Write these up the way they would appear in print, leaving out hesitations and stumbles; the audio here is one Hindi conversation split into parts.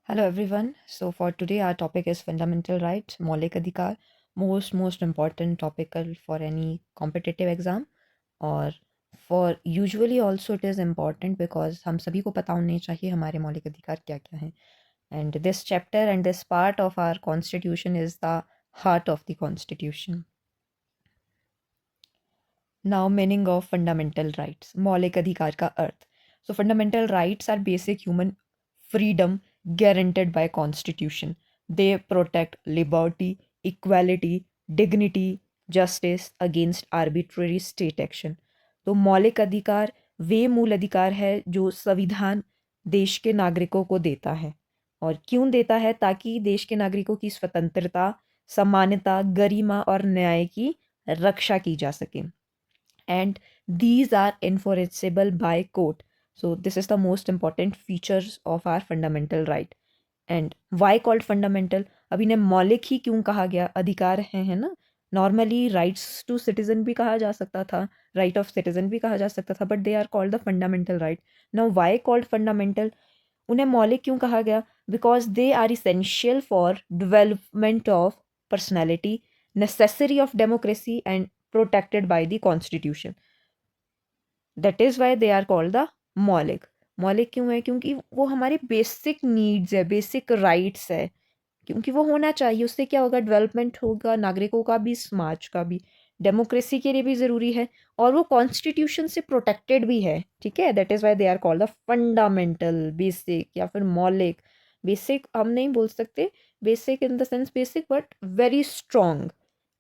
Hello everyone. So for today our topic is fundamental rights, मौलिक अधिकार, most important topical for any competitive exam और for usually also it is important because हम सभी को पता होने चाहिए हमारे मौलिक अधिकार क्या क्या हैं. And this chapter and this part of our constitution is the heart of the constitution. Now meaning of fundamental rights, मौलिक अधिकार का अर्थ. So fundamental rights are basic human freedom guaranteed by constitution. They protect liberty, equality, dignity, justice against arbitrary state action. तो मौलिक अधिकार वे मूल अधिकार है जो संविधान देश के नागरिकों को देता है. और क्यों देता है? ताकि देश के नागरिकों की स्वतंत्रता, समानता, गरिमा और न्याय की रक्षा की जा सके. And these are enforceable by court. So this is the most important features of our fundamental right. And why called fundamental? अब इन्हें मौलिक ही क्यों कहा गया? अधिकार है ना. नॉर्मली राइट्स टू सिटीजन भी कहा जा सकता था, राइट ऑफ सिटीजन भी कहा जा सकता था, but they are called the fundamental right. Now why called fundamental? उन्हें मौलिक क्यों कहा गया? Because they are essential for development of personality, necessary of democracy and protected by the constitution. That is why they are called the मौलिक. मौलिक क्यों है? क्योंकि वो हमारे बेसिक नीड्स है, बेसिक राइट्स है, क्योंकि वो होना चाहिए. उससे क्या होगा? डेवलपमेंट होगा, नागरिकों का भी, समाज का भी, डेमोक्रेसी के लिए भी ज़रूरी है और वो कॉन्स्टिट्यूशन से प्रोटेक्टेड भी है. ठीक है, that is why they are called the fundamental, basic या फिर मौलिक. बेसिक हम नहीं बोल सकते, basic in the sense basic, but very strong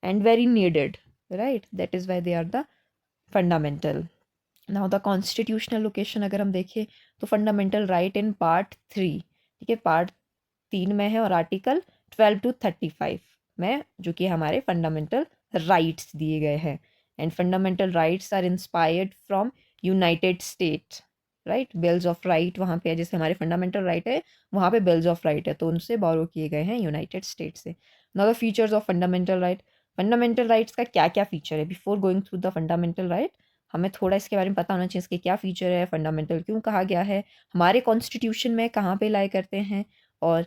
and very needed. Right, that is why they are the fundamental. Now the constitutional location अगर हम देखें तो फंडामेंटल राइट इन पार्ट 3. ठीक है, पार्ट 3 में है और आर्टिकल 12 to 35 में, जो कि हमारे फंडामेंटल राइट्स दिए गए हैं. And fundamental rights are inspired from United States. Right, bills of right वहाँ पे है, जैसे हमारे फंडामेंटल राइट है वहाँ पे बिल्स ऑफ राइट है, तो उनसे बोरो किए गए हैं यूनाइटेड स्टेट से. Now the features of fundamental right. Fundamental rights का क्या क्या फीचर है? Before going through the fundamental right हमें थोड़ा इसके बारे में पता होना चाहिए, इसके क्या फीचर है, फंडामेंटल क्यों कहा गया है, हमारे कॉन्स्टिट्यूशन में कहाँ पे लाए करते हैं और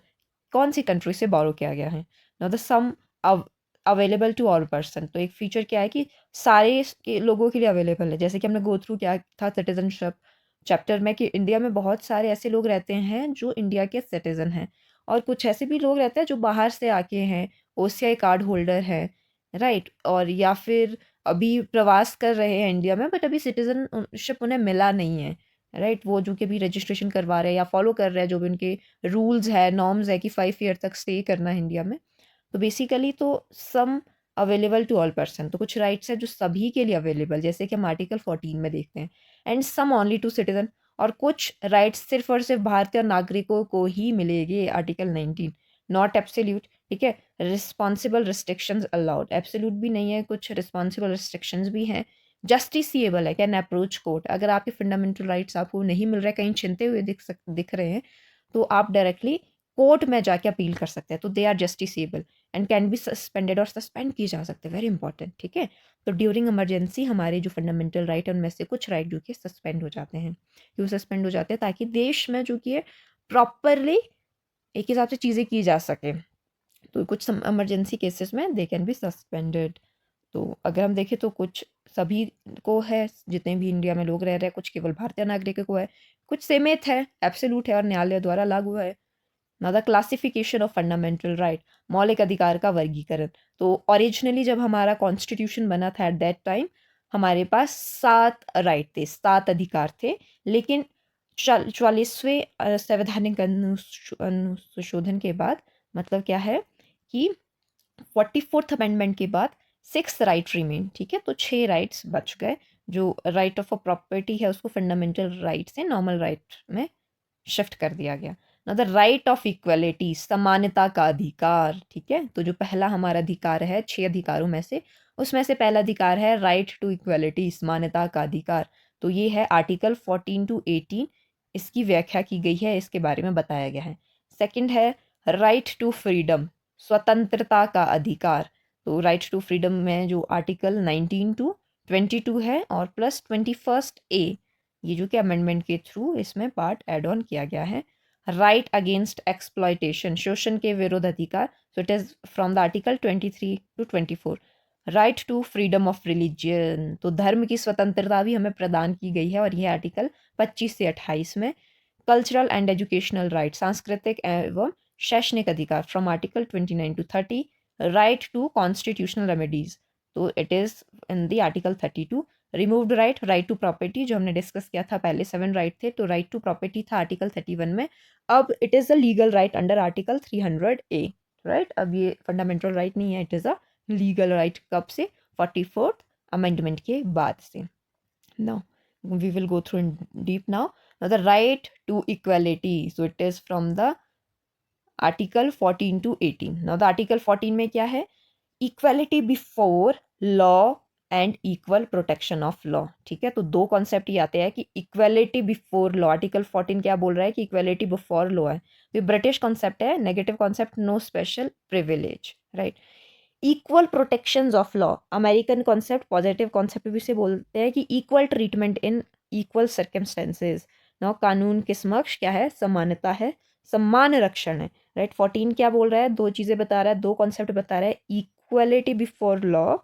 कौन सी कंट्री से बोरो किया गया है. Now the some available to all person. तो एक फीचर क्या है कि सारे के लोगों के लिए अवेलेबल है. जैसे कि हमने गो थ्रू क्या था सिटीजनशिप चैप्टर में, कि इंडिया में बहुत सारे ऐसे लोग रहते हैं जो इंडिया के सिटीजन हैं और कुछ ऐसे भी लोग रहते हैं जो बाहर से आके हैं, ओसीआई कार्ड होल्डर है. राइट, और या फिर अभी प्रवास कर रहे हैं इंडिया में बट अभी सिटीजनशिप उन्हें मिला नहीं है. राइट, वो जो कि भी रजिस्ट्रेशन करवा रहे हैं या फॉलो कर रहे हैं जो भी उनके रूल्स है, नॉर्म्स है कि 5 ईयर तक स्टे करना है इंडिया में. तो बेसिकली तो सम अवेलेबल टू ऑल पर्सन. तो कुछ राइट्स है जो सभी के लिए अवेलेबल, जैसे कि हम आर्टिकल 14 में देखते हैं. And some only to citizen. और कुछ राइट्स सिर्फ और सिर्फ भारतीय नागरिकों को ही मिलेगी, आर्टिकल 19. Not absolute. ठीक है, रिस्पॉन्सिबल रिस्ट्रिक्शंस अलाउड. एब्सोल्यूट भी नहीं है, कुछ रिस्पॉन्सिबल रिस्ट्रिक्शंस भी हैं. जस्टिसिएबल है, कैन अप्रोच कोर्ट. अगर आपके फंडामेंटल राइट्स आपको नहीं मिल रहे, कहीं छिनते हुए दिख रहे हैं, तो आप डायरेक्टली कोर्ट में जाके अपील कर सकते हैं. तो they are justiciable and can be suspended, और सस्पेंड किए जा सकते हैं. Very important. ठीक है, तो ड्यूरिंग इमरजेंसी हमारे जो फंडामेंटल राइट है उनमें से कुछ राइट जो कि सस्पेंड हो जाते हैं. क्यों सस्पेंड हो जाते हैं? ताकि देश में जो कि है प्रॉपरली एक हिसाब से चीज़ें की जा सके. तो कुछ इमरजेंसी केसेस में दे कैन बी सस्पेंडेड. तो अगर हम देखें तो कुछ सभी को है, जितने भी इंडिया में लोग रह रहे हैं, कुछ केवल भारतीय नागरिकों को है, कुछ सीमित है, एब्सोल्यूट है और न्यायालय द्वारा लागू है. Now the classification of fundamental right, मौलिक अधिकार का वर्गीकरण. तो ओरिजिनली जब हमारा कॉन्स्टिट्यूशन बना था एट दैट टाइम हमारे पास 7 राइट थे, 7 अधिकार थे. लेकिन 44वें संवैधानिक अनुशोधन के बाद, मतलब क्या है कि 44th अमेंडमेंट के बाद 6 राइट रिमेन. ठीक है, तो 6 राइट्स बच गए. जो राइट ऑफ अ प्रॉपर्टी है उसको फंडामेंटल राइट से नॉर्मल राइट में शिफ्ट कर दिया गया. ना द राइट ऑफ इक्वलिटी, समानता का अधिकार. ठीक है, तो जो पहला हमारा अधिकार है 6 अधिकारों में से, उसमें से पहला अधिकार है राइट टू इक्वलिटी, समानता का अधिकार. तो ये है आर्टिकल 14 to 18. इसकी व्याख्या की गई है, इसके बारे में बताया गया है. सेकंड है राइट टू फ्रीडम, स्वतंत्रता का अधिकार. तो राइट टू फ्रीडम में जो आर्टिकल 19 to 22 है और प्लस 21 A, ये जो कि अमेंडमेंट के थ्रू इसमें पार्ट ऐड ऑन किया गया है. राइट अगेंस्ट एक्सप्लॉयटेशन, शोषण के विरुद्ध अधिकार, so it is from the article 23 to 24. Right to freedom of religion, तो धर्म की स्वतंत्रता भी हमें प्रदान की गई है और यह आर्टिकल 25 से 28 में. कल्चरल एंड एजुकेशनल राइट, सांस्कृतिक एवं शैक्षणिक अधिकार, from article 29 to 30. Right to constitutional remedies, तो it is in the article 32. Removed right, right to property जो हमने डिस्कस किया था, पहले 7 राइट थे, तो राइट टू प्रॉपर्टी था आर्टिकल 31 में. अब it is a legal right under article 300A. Right, अब ये फंडामेंटल राइट नहीं है, it is a legal right. कब से? 44th अमेंडमेंट के बाद से. Now we will go through in deep now. The right to equality, so it is from the article 14 to 18. Now the article 14 में क्या है? Equality before law and equal protection of law. ठीक है, तो दो कॉन्सेप्ट ये आते हैं कि इक्वालिटी बिफोर लॉ. आर्टिकल 14 क्या बोल रहा है कि इक्वालिटी बिफोर लॉ है, तो ये ब्रिटिश कॉन्सेप्ट है, negative concept, no special privilege. Right. Equal protections of law, American concept, positive concept भी से बोलते हैं कि equal treatment in equal circumstances. Now कानून के समक्ष क्या है? समानता है, सम्मान रक्षण है. राइट. 14 क्या बोल रहा है? दो चीज़ें बता रहा है, दो कॉन्सेप्ट बता रहा है. इक्वालिटी बिफोर लॉ,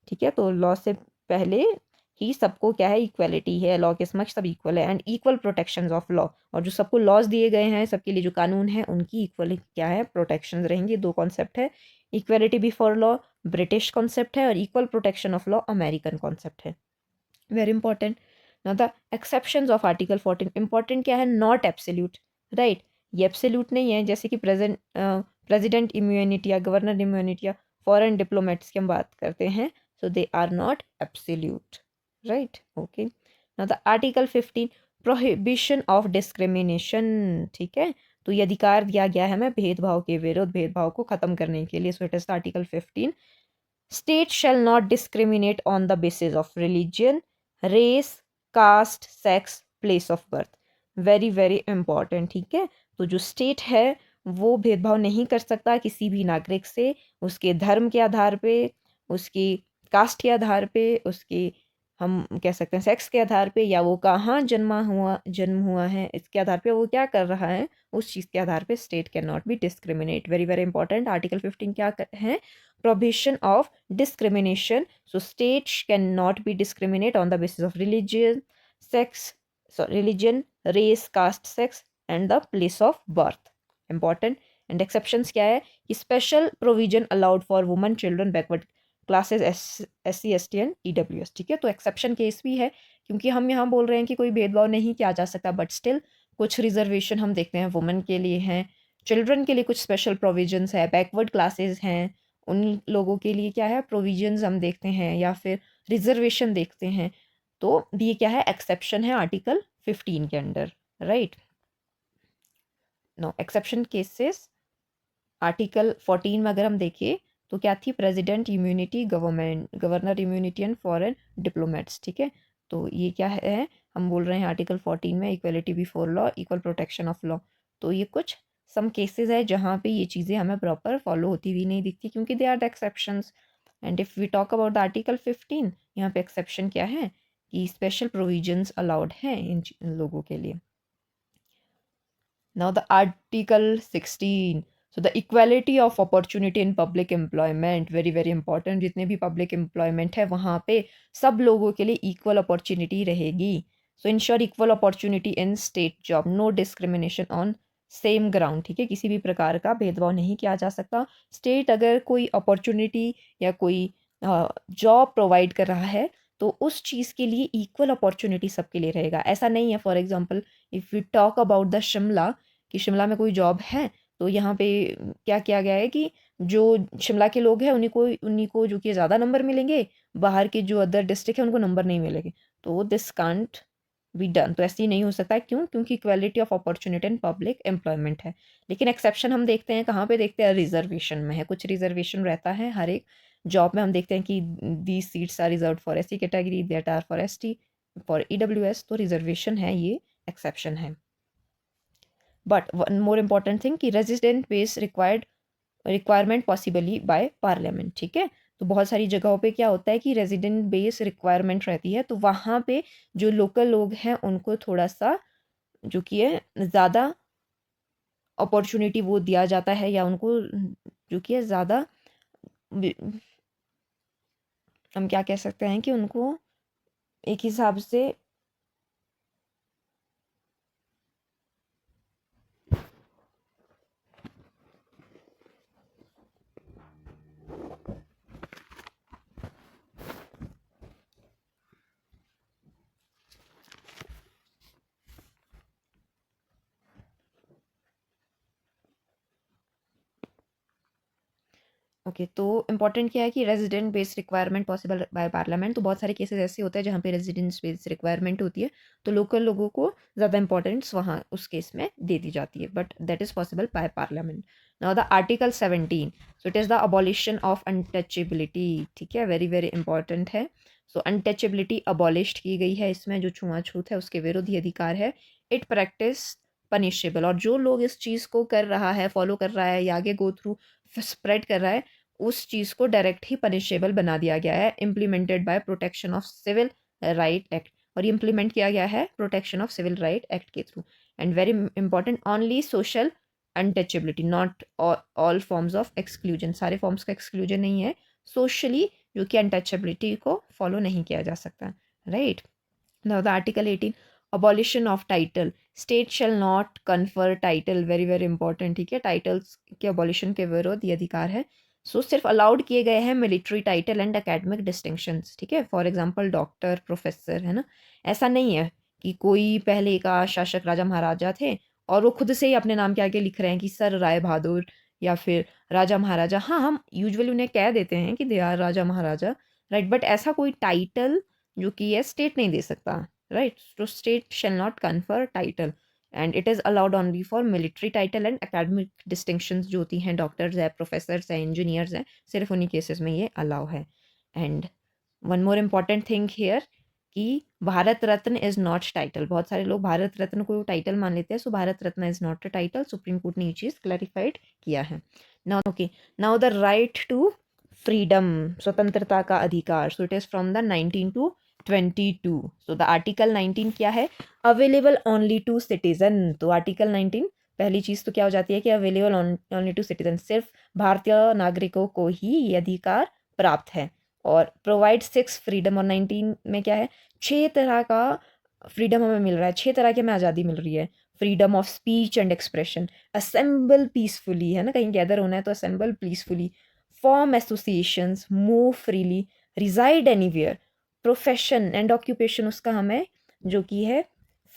ठीक है, तो लॉ से पहले ही सबको क्या है? इक्वालिटी है, लॉ के समक्ष सब इक्वल है. And equal protections of law, और जो सबको लॉज दिए गए हैं, सबके लिए जो कानून है उनकी इक्वल क्या है? प्रोटेक्शंस रहेंगे. दो कॉन्सेप्ट है. Equality before law British concept है और equal protection of law American concept है. Very important. Now the exceptions of article 14. Important क्या है? Not absolute. राइट, ये एब्सोल्यूट नहीं है, जैसे कि प्रेसिडेंट इम्यूनिटी या गवर्नर इम्यूनिटी या फॉरेन डिप्लोमेट्स की हम बात करते हैं, so they are not absolute. Right. Okay. Now the article 15, prohibition of discrimination. ठीक है, तो ये अधिकार दिया गया है हमें भेदभाव के विरुद्ध, भेदभाव को खत्म करने के लिए. सो it is article 15. State shall not discriminate on the basis of religion, race, caste, sex, place of birth. Very very important. ठीक है, तो जो स्टेट है वो भेदभाव नहीं कर सकता किसी भी नागरिक से, उसके धर्म के आधार पे, उसकी कास्ट के आधार पे, उसकी हम कह सकते हैं सेक्स के आधार पे, या वो कहाँ जन्म हुआ है इसके आधार पे, वो क्या कर रहा है उस चीज़ के आधार पे state can not be discriminate. Very very important. Article 15 क्या है? Prohibition of discrimination. So state can not be discriminate on the basis of religion, sex, religion, race, caste, sex and the place of birth. Important. And exceptions क्या है? कि special provision allowed for women, children, backward classes, SC ST and EWS. ठीक है, तो एक्सेप्शन केस भी है, क्योंकि हम यहाँ बोल रहे हैं कि कोई भेदभाव नहीं किया जा सकता, बट स्टिल कुछ रिजर्वेशन हम देखते हैं वुमेन के लिए हैं, चिल्ड्रन के लिए कुछ स्पेशल प्रोविजंस है, बैकवर्ड क्लासेस हैं उन लोगों के लिए क्या है? प्रोविजंस हम देखते हैं, या फिर रिजर्वेशन देखते हैं. तो ये क्या है? एक्सेप्शन है आर्टिकल 15 के under. Right. No exception cases article 14 में अगर हम देखें तो क्या थी? President immunity, governor immunity and foreign diplomats. ठीक है, तो ये क्या है? हम बोल रहे हैं आर्टिकल 14 में equality before law, equal protection of law. तो ये कुछ सम केसेस है जहाँ पे ये चीज़ें हमें प्रॉपर फॉलो होती हुई नहीं दिखती, क्योंकि they are the exceptions. And if we talk about the article 15, यहाँ पे एक्सेप्शन क्या है? कि स्पेशल प्रोविजंस अलाउड हैं इन लोगों के लिए. Now the article 16. So the equality of opportunity in public employment. Very very important. जितने भी पब्लिक एम्प्लॉयमेंट है वहाँ पे सब लोगों के लिए इक्वल अपॉर्चुनिटी रहेगी. So ensure equal opportunity in state job, no discrimination on same ground. ठीक है, किसी भी प्रकार का भेदभाव नहीं किया जा सकता. स्टेट अगर कोई अपॉर्चुनिटी या कोई जॉब प्रोवाइड कर रहा है तो उस चीज़ के लिए इक्वल अपॉर्चुनिटी सबके लिए रहेगा. ऐसा नहीं है, for example if we talk about the Shimla, कि शिमला में कोई जॉब है, तो यहाँ पे क्या किया गया है कि जो शिमला के लोग हैं उन्हीं को जो कि ज़्यादा नंबर मिलेंगे, बाहर के जो अदर डिस्ट्रिक्ट है उनको नंबर नहीं मिलेंगे. तो दिस कांट बी डन. तो ऐसे ही नहीं हो सकता है. क्यों? क्योंकि equality of opportunity in public employment है. लेकिन एक्सेप्शन हम देखते हैं कहाँ पे देखते हैं? रिजर्वेशन में है. कुछ रिजर्वेशन रहता है हर एक जॉब में. हम देखते हैं कि the seats are reserve for SC category, that are for ST, for EWS. तो रिजर्वेशन है, ये एक्सेप्शन है. But one more important thing कि resident base requirement possibly by parliament. ठीक है, तो बहुत सारी जगहों पे क्या होता है कि रेजिडेंट बेस रिक्वायरमेंट रहती है, तो वहाँ पे जो लोकल लोग हैं उनको थोड़ा सा जो कि है ज़्यादा अपॉर्चुनिटी वो दिया जाता है, या उनको जो कि है ज़्यादा, हम क्या कह सकते हैं कि उनको एक हिसाब से ओके तो इम्पॉर्टेंट क्या है कि resident based requirement possible by parliament. तो बहुत सारे केसेस ऐसे होते हैं जहाँ पे रेजिडेंस बेस्ड रिक्वायरमेंट होती है, तो लोकल लोगों को ज़्यादा इंपॉर्टेंस वहाँ उस केस में दे दी जाती है, but that is possible by parliament. Now the article 17, so it is the abolition of untouchability. ठीक है, वेरी वेरी इंपॉर्टेंट है। सो अनटचेबिलिटी अबॉलिश की गई है इसमें, जो छुआछूत है उसके विरुद्ध ये अधिकार है। इट प्रैक्टिस पनिशेबल, और जो लोग इस चीज़ को कर रहा है, फॉलो कर रहा है या आगे गो थ्रू स्प्रेड कर रहा है, उस चीज़ को डायरेक्ट ही पनिशेबल बना दिया गया है, implemented by protection of civil right act. और ये इम्प्लीमेंट किया गया है protection of civil right act के through. And very important, only social untouchability, not all forms of exclusion. सारे फॉर्म्स का एक्सक्लूजन नहीं है, सोशली जो कि अनटचेबिलिटी को फॉलो नहीं किया जा सकता, right. Now the article 18, abolition of title. State shall not confer title, very very important. ठीक है, टाइटल्स के अबॉलिशन के विरोध ये अधिकार है। सो सिर्फ अलाउड किए गए हैं military title and academic distinctions. ठीक है, फॉर एग्जांपल डॉक्टर, प्रोफेसर, है ना। ऐसा नहीं है कि कोई पहले का शासक राजा महाराजा थे और वो खुद से ही अपने नाम के आगे लिख रहे हैं कि सर राय बहादुर या फिर राजा महाराजा। हाँ, हम यूजुअली उन्हें कह देते हैं कि they are raja maharaja, right, but ऐसा कोई टाइटल जो कि ये स्टेट नहीं दे सकता, राइट। तो state shall not confer title, and it is allowed only for military title and academic distinctions जो होती हैं, डॉक्टर्स है, प्रोफेसर्स हैं, इंजीनियर्स हैं, सिर्फ उन्हीं केसेस में ये अलाउ है। And one more important thing here कि Bharat Ratna is not title. बहुत सारे लोग भारत रत्न को टाइटल मान लेते हैं, so Bharat Ratna is not a title. Supreme court ने ये चीज़ क्लैरिफाइड किया है। Now okay, now the right to freedom, स्वतंत्रता का अधिकार। So it is from the 19 to 22। So the article 19 क्या है, अवेलेबल ओनली टू सिटीजन। तो आर्टिकल 19 पहली चीज़ तो क्या हो जाती है कि अवेलेबल ओनली टू सिटीजन, सिर्फ भारतीय नागरिकों को ही ये अधिकार प्राप्त है। और प्रोवाइड 6 फ्रीडम, और 19 में क्या है, 6 तरह का फ्रीडम हमें मिल रहा है, 6 तरह की हमें आज़ादी मिल रही है। Freedom of speech and expression, assemble peacefully, है ना, कहीं गैदर होना है तो assemble peacefully, form associations, move freely, reside anywhere, profession and occupation, उसका हमें जो कि है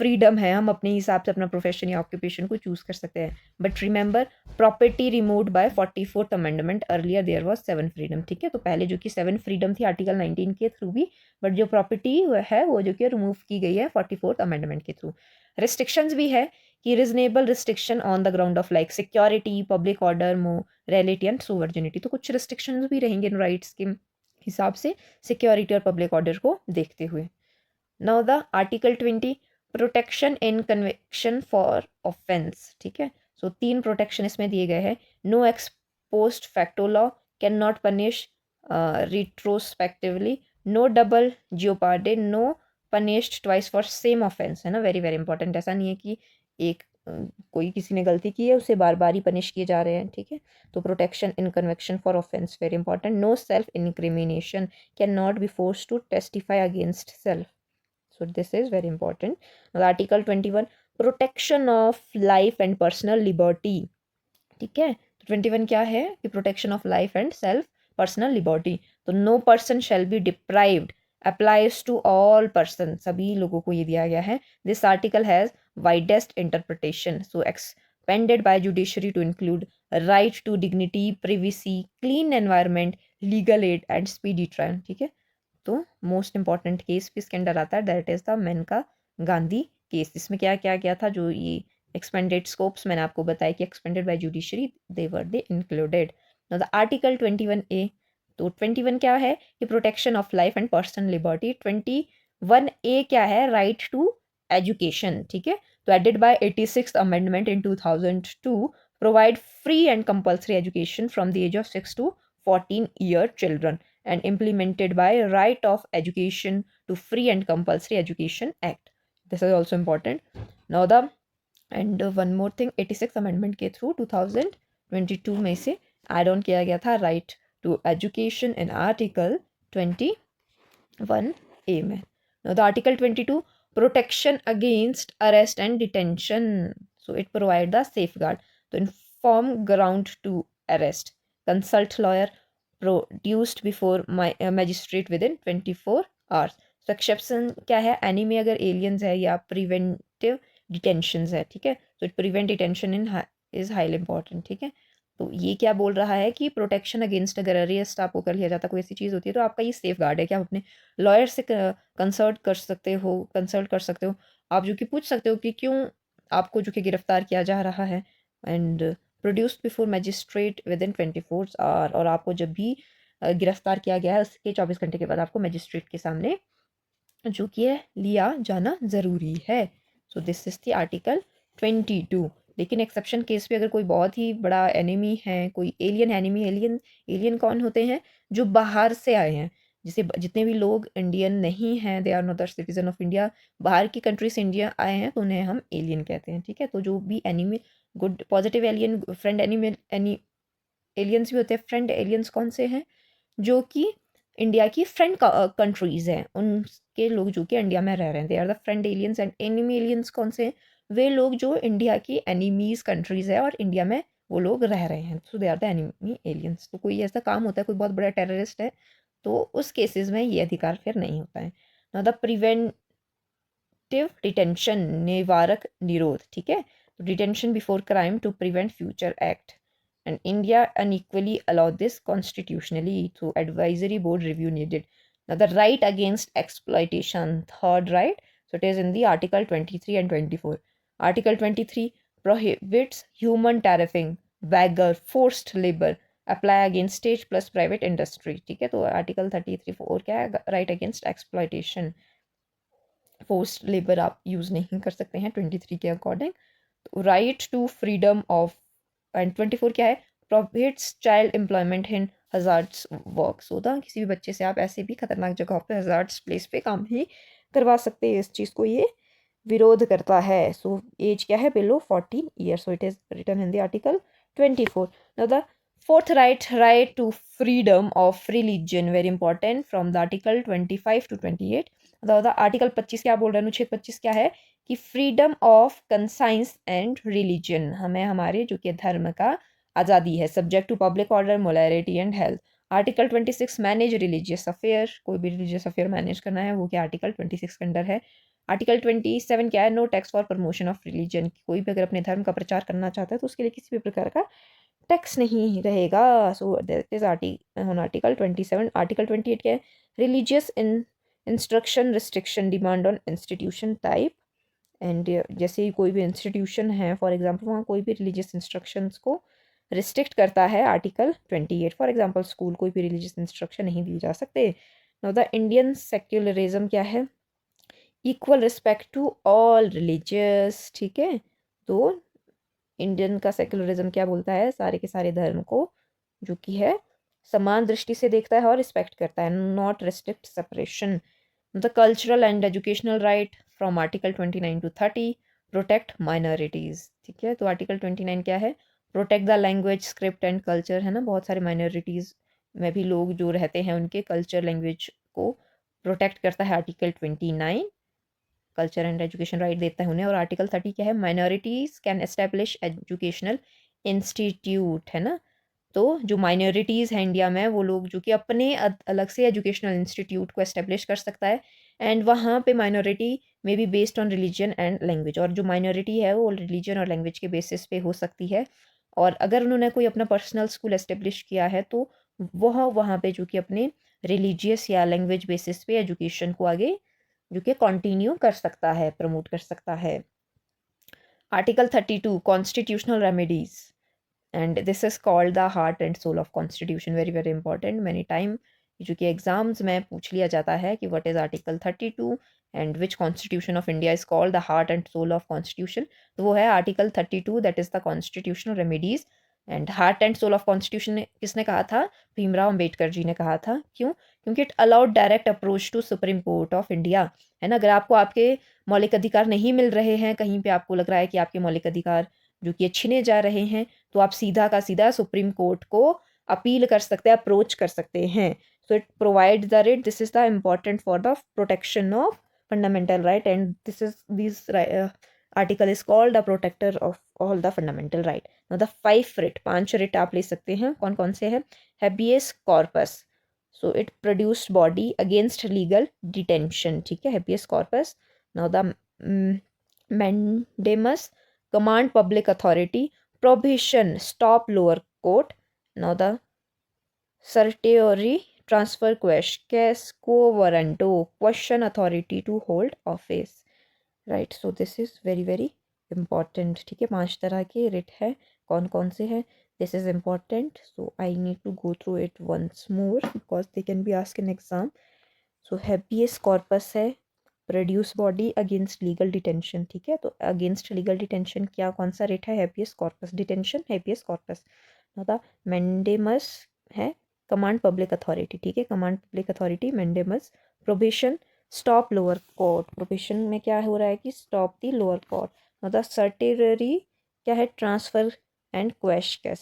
फ्रीडम है, हम अपने हिसाब से अपना प्रोफेशन या ऑक्यूपेशन को चूज कर सकते हैं। But remember, property removed by 44th amendment, earlier there was 7 freedom. ठीक है, तो पहले जो कि 7 फ्रीडम थी आर्टिकल 19 के थ्रू भी, बट जो प्रॉपर्टी है वो जो कि रिमूव की गई है 44th अमेंडमेंट के थ्रू। रिस्ट्रिक्शंस भी है कि reasonable restriction on the ground of like security, public order, morality and sovereignty. तो कुछ रिस्ट्रिक्शंस भी रहेंगे इन राइट्स के हिसाब से, सिक्योरिटी और पब्लिक ऑर्डर को देखते हुए। Now the article 20, protection in conviction for offence. ठीक है, सो 3 प्रोटेक्शन इसमें दिए गए हैं। No ex post facto law, can not punish retrospectively, no double jeopardy, no punished twice for same offence, है ना, वेरी वेरी इंपॉर्टेंट। ऐसा नहीं है कि एक कोई किसी ने गलती की है उसे बार बार ही पनिश किए जा रहे हैं। ठीक है, तो protection in conviction for offence very important. No self incrimination, can not be force to testify against self, so this is very important. Now, article 21, protection of life and personal liberty। ठीक है, तो 21 क्या है कि protection of life and self personal liberty. तो no person shall be deprived applies to all person, सभी लोगों को ये दिया गया है। This article has widest interpretation, so expanded by judiciary to include right to dignity, privacy, clean environment, legal aid and speedy trial. ठीक है, तो मोस्ट इंपॉर्टेंट केस भी इसके अंडर आता है, that is the Maneka Gandhi case. इसमें क्या क्या गया था, जो ये एक्सपेंडेड स्कोप्स मैंने आपको बताया कि expanded by judiciary, they were they included. Now the article 21A, तो 21 क्या है कि protection of life and personal liberty. 21A क्या है, राइट टू एजुकेशन। ठीक है, तो added by 86th amendment in 2002, provide free and compulsory education from the age of 6 to 14 year children, and implemented by Right of Education to Free and Compulsory Education Act. This is also important. Now the and one more thing, 86 amendment के थ्रू 2022 में से ऐड ऑन किया गया था right to education in article 21A में. Now the Article 22 protection against arrest and detention. So it provide the safeguard to inform ground to arrest, consult lawyer, produced before magistrate within 24 hours. So exception क्या है, एनीमी अगर एलियंस है या प्रिवेंटिव डिटेंशंस है, ठीक है, तो it prevent detention in is highly important. ठीक है, तो ये क्या बोल रहा है कि प्रोटेक्शन अगेंस्ट अगर अरेस्ट आपको कर लिया जाता, कोई ऐसी चीज़ होती है, तो आपका ये सेफ गार्ड है कि आप अपने लॉयर से कंसल्ट कर सकते हो. आप जो कि पूछ सकते हो कि क्यों आपको जो कि गिरफ्तार किया जा रहा है, and produced before magistrate within 24 hour. और आपको जब भी गिरफ्तार किया गया है उसके 24 घंटे के बाद आपको मजिस्ट्रेट के सामने जो कि है लिया जाना ज़रूरी है. So this is the article 22. लेकिन एक्सेप्शन केस पे अगर कोई बहुत ही बड़ा एनिमी है, कोई एलियन एनिमी, एलियन कौन होते हैं, जो बाहर से आए हैं. जैसे जितने भी लोग इंडियन नहीं हैं, they are not the citizen of India, बाहर की कंट्री से इंडिया आए हैं, तो उन्हें हम एलियन कहते हैं. ठीक है, तो जो भी enemy, good positive alien, friend enemy, aliens भी होते हैं. फ्रेंड एलियंस कौन से हैं, जो कि इंडिया की फ्रेंड कंट्रीज़ हैं, उनके लोग जो कि इंडिया में रह रहे हैं, they are the friend aliens. And enemy aliens कौन से हैं, वे लोग जो इंडिया की एनिमीज़ कंट्रीज़ है और इंडिया में वो लोग रह रहे हैं, so they are the enemy aliens. तो कोई ऐसा काम होता है, कोई बहुत बड़ा टेररिस्ट है, तो उस केसेस में ये अधिकार फिर नहीं होता है. नाउ द प्रिवेंटिव डिटेंशन, निवारक निरोध. ठीक है, तो detention before crime to prevent future act. And India unequally allowed this constitutionally through advisory board review needed. Now, the right against exploitation, third right, so it is in the Article 23 and 24. Article 23 prohibits human trafficking, beggar, forced labor, apply against state plus private industry. ठीक है, तो Article 33 और क्या है, right against exploitation, forced labor आप यूज़ नहीं कर सकते हैं 23 के according. Right to freedom of, and 24 क्या है, prohibits child employment in hazards work. होता किसी भी बच्चे से आप ऐसे भी खतरनाक जगह पे, हजार्ड्स प्लेस पे काम ही करवा सकते हैं, इस चीज़ को ये विरोध करता है. सो एज क्या है, below 14 years. So it is written in the article 24. Now the fourth right to freedom of religion, very important, from the article 25 to 28. The article 25 क्या बोल रहा है, अनुच्छेद 25 क्या है, कि freedom of conscience and religion, हमें हमारे जो कि धर्म का आज़ादी है, subject to public order, morality and health. Article 26 manage religious affair, कोई भी रिलीजियस अफेयर मैनेज करना है, वो क्या आर्टिकल 26 के अंडर है. आर्टिकल 27 क्या है, no tax for promotion of religion, कोई भी अगर अपने धर्म का प्रचार करना चाहता है तो उसके लिए किसी भी प्रकार का टैक्स नहीं रहेगा. So that is article 27. Article 28 क्या है, religious instruction restriction, demand on institution type. And जैसे ही कोई भी इंस्टीट्यूशन है, फॉर एग्जांपल, वहाँ कोई भी रिलीजियस इंस्ट्रक्शंस को रिस्ट्रिक्ट करता है आर्टिकल 28. फॉर एग्जांपल, स्कूल कोई भी रिलीजियस इंस्ट्रक्शन नहीं दिए जा सकते. नाउ द इंडियन सेक्युलरिज्म क्या है, equal respect to all religious. ठीक है, तो इंडियन का सेक्युलरिज्म क्या बोलता है, सारे के सारे धर्म को जो कि है समान दृष्टि से देखता है और रिस्पेक्ट करता है, not restrict separation. The cultural and educational right from article 29 to 30, protect minorities. ठीक है, तो आर्टिकल 29 क्या है, protect the language, script and culture, है ना, बहुत सारे माइनॉरिटीज़ में भी लोग जो रहते हैं उनके कल्चर, लैंग्वेज को प्रोटेक्ट करता है article 29. Culture and education right देता है उन्हें. और आर्टिकल 30 क्या है, minorities can establish educational institute, है ना. तो जो माइनॉरिटीज़ हैं इंडिया में, वो लोग जो कि अपने अलग से एजुकेशनल इंस्टीट्यूट को एस्टेब्लिश कर सकता है. एंड वहाँ पे माइनॉरिटी में be based on religion and language, और जो माइनॉरिटी है वो रिलीजन और लैंग्वेज के बेसिस पे हो सकती है. और अगर उन्होंने कोई अपना पर्सनल स्कूल एस्टेब्लिश किया है, तो वह वहाँ पे जो कि अपने रिलीजियस या लैंग्वेज बेसिस पे एजुकेशन को आगे जो कि कंटिन्यू कर सकता है, प्रमोट कर सकता है. Article 32 constitutional remedies, and this is called the heart and soul of constitution, very very important. Many time जो कि एग्जाम्स में पूछ लिया जाता है कि what is article 32 and which constitution of India is called the heart and soul of constitution. तो वो है article 32, that is the constitutional remedies. And heart and soul of constitution किसने कहा था? भीमराव अंबेडकर जी ने कहा था। क्यों? क्योंकि it allowed direct approach to supreme court of India, है ना। अगर आपको आपके मौलिक अधिकार नहीं मिल रहे हैं, कहीं पे आपको लग रहा है कि आपके मौलिक अधिकार जो कि छीने जा रहे हैं, तो आप सीधा का सीधा सुप्रीम कोर्ट को अपील कर सकते हैं, अप्रोच कर सकते हैं। So it provide the right, this is the important for the protection of fundamental right, and this article is called the protector of all the fundamental right. The 5 writ, 5 writ आप ले सकते हैं। कौन कौन से हैं? Habeas corpus, so it produced body against legal detention, ठीक है, habeas corpus. Now the mandamus, command public authority, prohibition, stop lower court. Now the सर्टेरी, transfer case, quo warranto, question authority to hold office, right. So this is very very important, ठीक है। 5 तरह के रिट है, कौन कौन से हैं? This is important, so I need to go through it once more because they can be asked in exam. So habeas corpus है, produce body against legal detention, ठीक है। तो अगेंस्ट लीगल डिटेंशन क्या, कौन सा रिट है? Habeas corpus, detention habeas corpus. The mandamus है, कमांड पब्लिक अथॉरिटी, ठीक है, command public authority mandamus. Prohibition, stop lower court, prohibition में क्या हो रहा है कि स्टॉप दी लोअर कोर्ट। मतलब सर्टेरी क्या है? ट्रांसफर एंड क्वेश्चन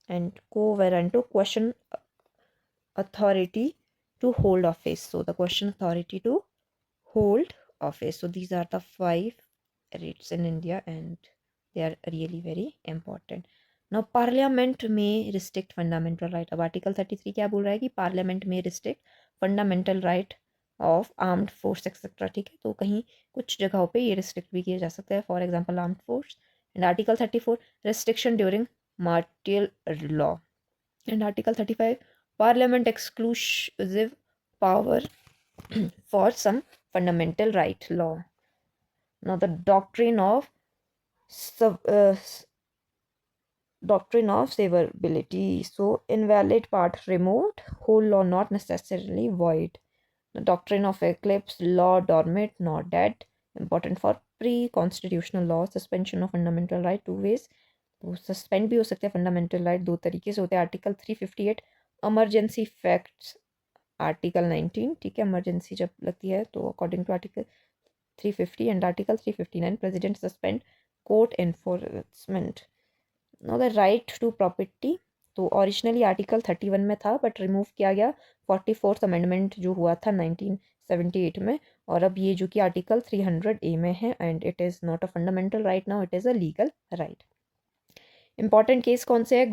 एंड को warranto, question authority to hold office, so the question authority to hold office. So these are the 5 writs in India and they are really very important. Now parliament may restrict fundamental right. अब article 33 क्या बोल रहा है कि parliament may restrict fundamental right of armed force etc, ठीक है। तो कहीं कुछ जगहों पे ये restrict भी किया जा सकता है, for example armed force। and article 34 restriction during martial law, and article 35 parliament exclusive power for some fundamental right law. Now the doctrine of severability, so invalid part removed, whole law not necessarily void. The doctrine of eclipse, law dormant not dead, important for pre-constitutional law. Suspension of fundamental right 2 ways, तो सस्पेंड भी हो सकते हैं फंडामेंटल राइट 2 तरीके से होते हैं। आर्टिकल 358 इमरजेंसी फैक्ट्स, आर्टिकल 19, ठीक है, इमरजेंसी जब लगती है तो according to article 350, and article 359 president suspend court enforcement. Now the right to property, तो ओरिजिनली आर्टिकल 31 में था बट रिमूव किया गया 44th अमेंडमेंट जो हुआ था 1978 में, और अब ये जो कि आर्टिकल 300A में है, and it is not a fundamental right now, it is a legal right. Important case कौन से है?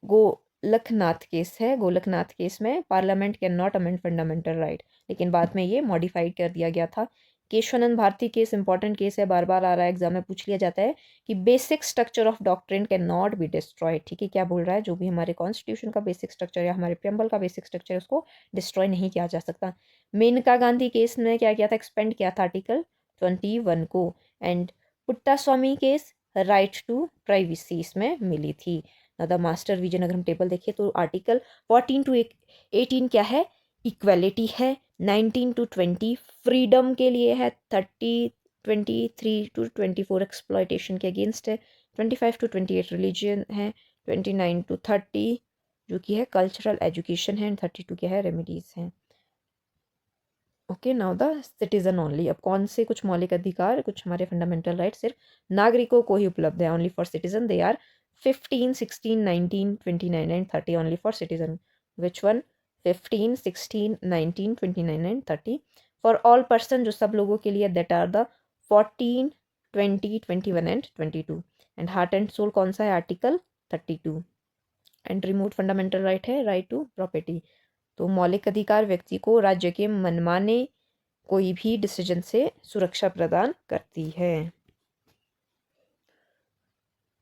गोलकनाथ केस है। गोलकनाथ केस में parliament can not amend fundamental right, लेकिन बाद में ये मॉडिफाइड कर दिया गया था। Kesavananda Bharati case important case है, बार बार आ रहा है एग्जाम में, पूछ लिया जाता है कि basic structure of doctrine can not be destroyed, ठीक है। क्या बोल रहा है? जो भी हमारे कॉन्स्टिट्यूशन का बेसिक स्ट्रक्चर या हमारे प्रियम्बल का बेसिक स्ट्रक्चर है उसको डिस्ट्रॉय नहीं किया जा सकता। मेनका गांधी केस में क्या किया था? एक्सपेंड किया था आर्टिकल 21 को। And Puttaswamy case right to privacy इसमें मिली थी। द मास्टर विजन अगर हम टेबल देखिए तो आर्टिकल 14 to 18 क्या है? इक्वेलिटी है। 19 to 20 फ्रीडम के लिए है। 23 to 24 एक्सप्लॉयटेशन के अगेंस्ट है। 25 to 28 रिलीजन है। 29 to 30 जो कि है कल्चरल एजुकेशन है। 32 क्या है? रेमेडीज हैं। Okay, now the citizen only. अब कौन से कुछ मौलिक अधिकार, कुछ हमारे फंडामेंटल राइट सिर्फ नागरिकों को ही उपलब्ध है, only for citizen. They are 15, 16, 19, 29 and 30 only for citizen. Which one? 15, 16, 19, 29 and 30 for all person, जो सब लोगों के लिए, that are the 14, 20, 21 and 22। And heart and soul कौन सा है? Article 32। And remove fundamental right है राइट टू प्रॉपर्टी। तो मौलिक अधिकार व्यक्ति को राज्य के मनमाने कोई भी डिसीजन से सुरक्षा प्रदान करती है।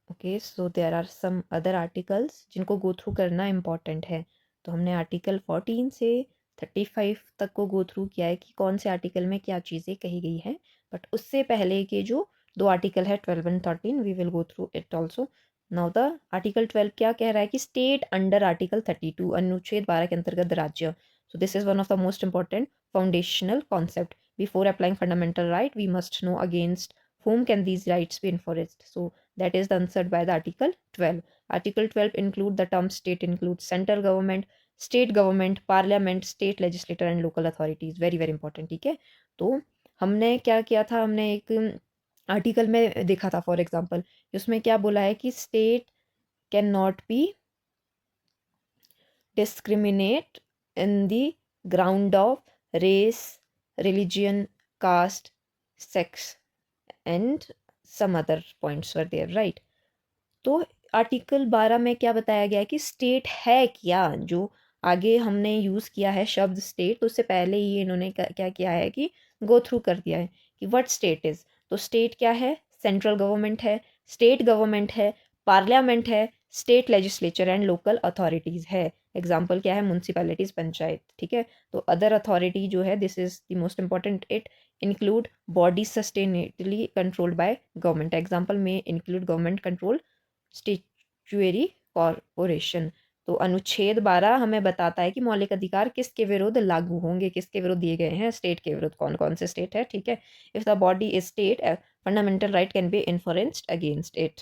Okay, so there are some other articles जिनको गो थ्रू करना इम्पॉर्टेंट है। तो हमने आर्टिकल 14 से 35 तक को गो थ्रू किया है कि कौन से आर्टिकल में क्या चीज़ें कही गई हैं, बट उससे पहले के जो 2 आर्टिकल है 12 and 13, we will go through it also. Now the article 12 क्या कह रहा है कि स्टेट अंडर आर्टिकल 32, अनुच्छेद 12 के अंतर्गत राज्य। So this is one of the most important foundational concept. Before applying fundamental right we must know against whom can these rights be enforced. So That is answered by the Article 12. Article 12 include the term state includes central government, state government, parliament, state legislature and local authorities. Very very important. ठीक है, तो हमने क्या किया था, हमने एक आर्टिकल में देखा था फॉर एग्जांपल, उसमें क्या बोला है कि state can not B discriminate in the ground of race, religion, caste, sex, and some other points were there, right? तो आर्टिकल 12 में क्या बताया गया है कि स्टेट है क्या, जो आगे हमने यूज़ किया है शब्द स्टेट, तो उससे पहले ही इन्होंने क्या किया है कि गो थ्रू कर दिया है कि व्हाट स्टेट इज़। तो स्टेट क्या है, सेंट्रल गवर्नमेंट है, स्टेट गवर्नमेंट है, पार्लियामेंट है, state legislature and local authorities है। एग्जाम्पल क्या है, म्यूनसिपैलिटीज़, पंचायत, ठीक है। तो अदर अथॉरिटी जो है, this is the most important, it include body substantially controlled by government. Example में include government control statutory corporation. तो अनुच्छेद 12 हमें बताता है कि मौलिक अधिकार किसके विरुद्ध लागू होंगे, किसके विरुद्ध दिए गए हैं, स्टेट के विरुद्ध। कौन कौन से स्टेट है, ठीक है। If the body is state, fundamental right can be influenced against it.